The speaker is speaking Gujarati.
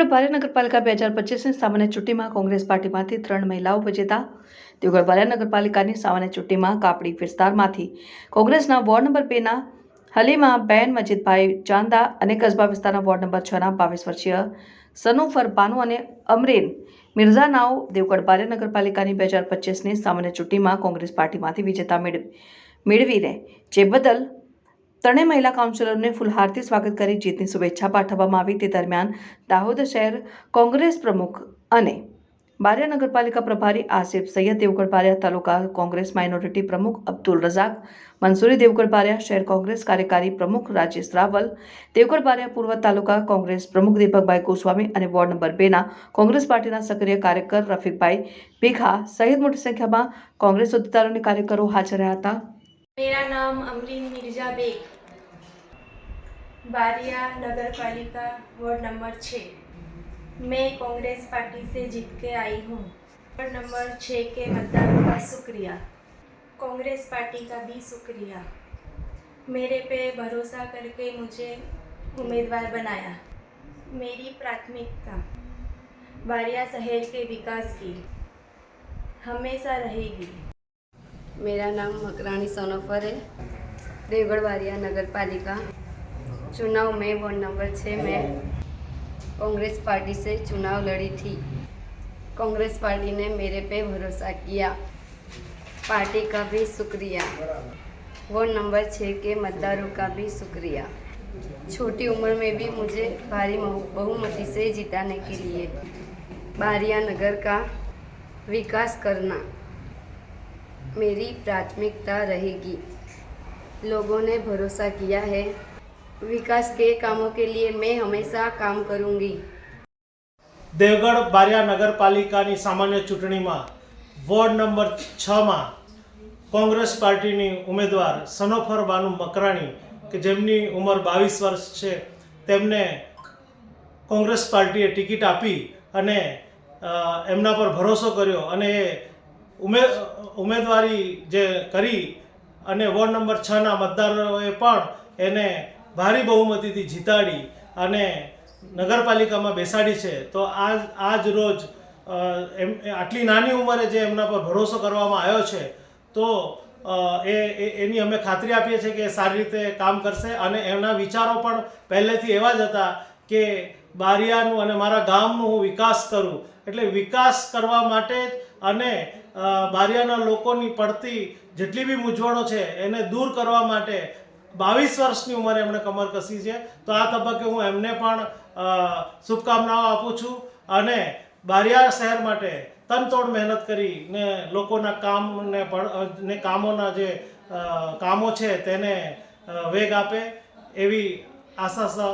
દેવગઢ બારિયા નગરપાલિકા 2025ની સામાન્ય ચૂંટણીમાં કોંગ્રેસ પાર્ટીમાંથી 3 મહિલાઓ વિજેતા। દેવગઢ બારિયા નગરપાલિકાની સામાન્ય ચૂંટણીમાં કાપડી વિસ્તારમાંથી કોંગ્રેસના વોર્ડ નંબર 2ના હલીમાબેન મજીદભાઈ ચાંદા અને કસ્બા વિસ્તારના વોર્ડ નંબર 6ના 22 વર્ષીય સનુફર બાનુ અને અમરીન મિર્ઝાનાઓ દેવગઢ બારિયા નગરપાલિકાની 2025ની સામાન્ય ચૂંટણીમાં કોંગ્રેસ પાર્ટીમાંથી વિજેતા મેળવીને જે બદલ ત્રણેય મહિલા કાઉન્સિલરોને ફૂલહારથી સ્વાગત કરી જીતની શુભેચ્છા પાઠવવામાં આવી। તે દરમિયાન દાહોદ શહેર કોંગ્રેસ પ્રમુખ અને બારિયા નગરપાલિકા પ્રભારી આસિફ સૈયદ, દેવગઢ બારિયા તાલુકા કોંગ્રેસ માઇનોરિટી પ્રમુખ અબ્દુલ રઝાક મંસૂરી, દેવગઢ બારિયા શહેર કોંગ્રેસ કાર્યકારી પ્રમુખ રાજેશ રાવલ, દેવગઢ બારિયા પૂર્વ તાલુકા કોંગ્રેસ પ્રમુખ દીપકભાઈ ગોસ્વામી અને વોર્ડ નંબર 2ના કોંગ્રેસ પાર્ટીના સક્રિય કાર્યકર રફીકભાઈ ભીખા સહિત મોટી સંખ્યામાં કોંગ્રેસ હોદ્દેદારો અને કાર્યકરો હાજર રહ્યા હતા। मेरा नाम अमरीन मिर्जा बेग, बारिया नगर पालिका वार्ड नंबर 6। मैं कांग्रेस पार्टी से जीत के आई हूँ। वार्ड नंबर 6 के मतदारों का शुक्रिया, कांग्रेस पार्टी का भी शुक्रिया। मेरे पे भरोसा करके मुझे उम्मीदवार बनाया। मेरी प्राथमिकता बारिया शहर के विकास की हमेशा रहेगी। मेरा नाम मकरानी सोनोफर है। देवगढ़ बारिया नगर पालिका चुनाव में वार्ड नंबर 6 में कांग्रेस पार्टी से चुनाव लड़ी थी। कांग्रेस पार्टी ने मेरे पे भरोसा किया, पार्टी का भी शुक्रिया। वार्ड नंबर 6 के मतदारों का भी शुक्रिया। छोटी उम्र में भी मुझे भारी बहुमती से जिताने के लिए बारिया नगर का विकास करना मेरी प्राथमिकता रहेगी। लोगों ने भरोसा किया है, विकास के कामों के लिए मैं हमेशा काम करूंगी। देवगढ़ बारिया नगरपालिकाની સામાન્ય ચૂંટણીમાં વોર્ડ નંબર 6માં કોંગ્રેસ પાર્ટીની ઉમેદવાર સનોફર બાનુ મકરાણી કે જેમની ઉંમર 22 વર્ષ છે તેમને કોંગ્રેસ પાર્ટીએ ટિકિટ આપી અને એમના પર ભરોસો કર્યો અને ઉમેદવારી જે કરી અને વોર્ડ નંબર 6ના મતદારોએ પણ એને ભારી બહુમતીથી જીતાડી અને નગરપાલિકામાં બેસાડી છે। તો આજ રોજ આટલી નાની ઉંમરે જે એમના પર ભરોસો કરવામાં આવ્યો છે તો એની અમે ખાતરી આપીએ છીએ કે સારી રીતે કામ કરશે અને એમના વિચારો પણ પહેલેથી એવા જ હતા કે બારિયાનું અને મારા ગામનું હું વિકાસ કરું, એટલે વિકાસ કરવા માટે અને બારિયાના લોકોની પડતી જેટલી બી મૂંઝવણો છે એને દૂર કરવા માટે 22 વર્ષની ઉંમરે એમણે કમર કસી છે। તો આ તબક્કે હું એમને પણ શુભકામનાઓ આપું છું અને બારિયા શહેર માટે તનતોડ મહેનત કરીને લોકોના કામોના જે કામો છે તેને વેગ આપે એવી આશા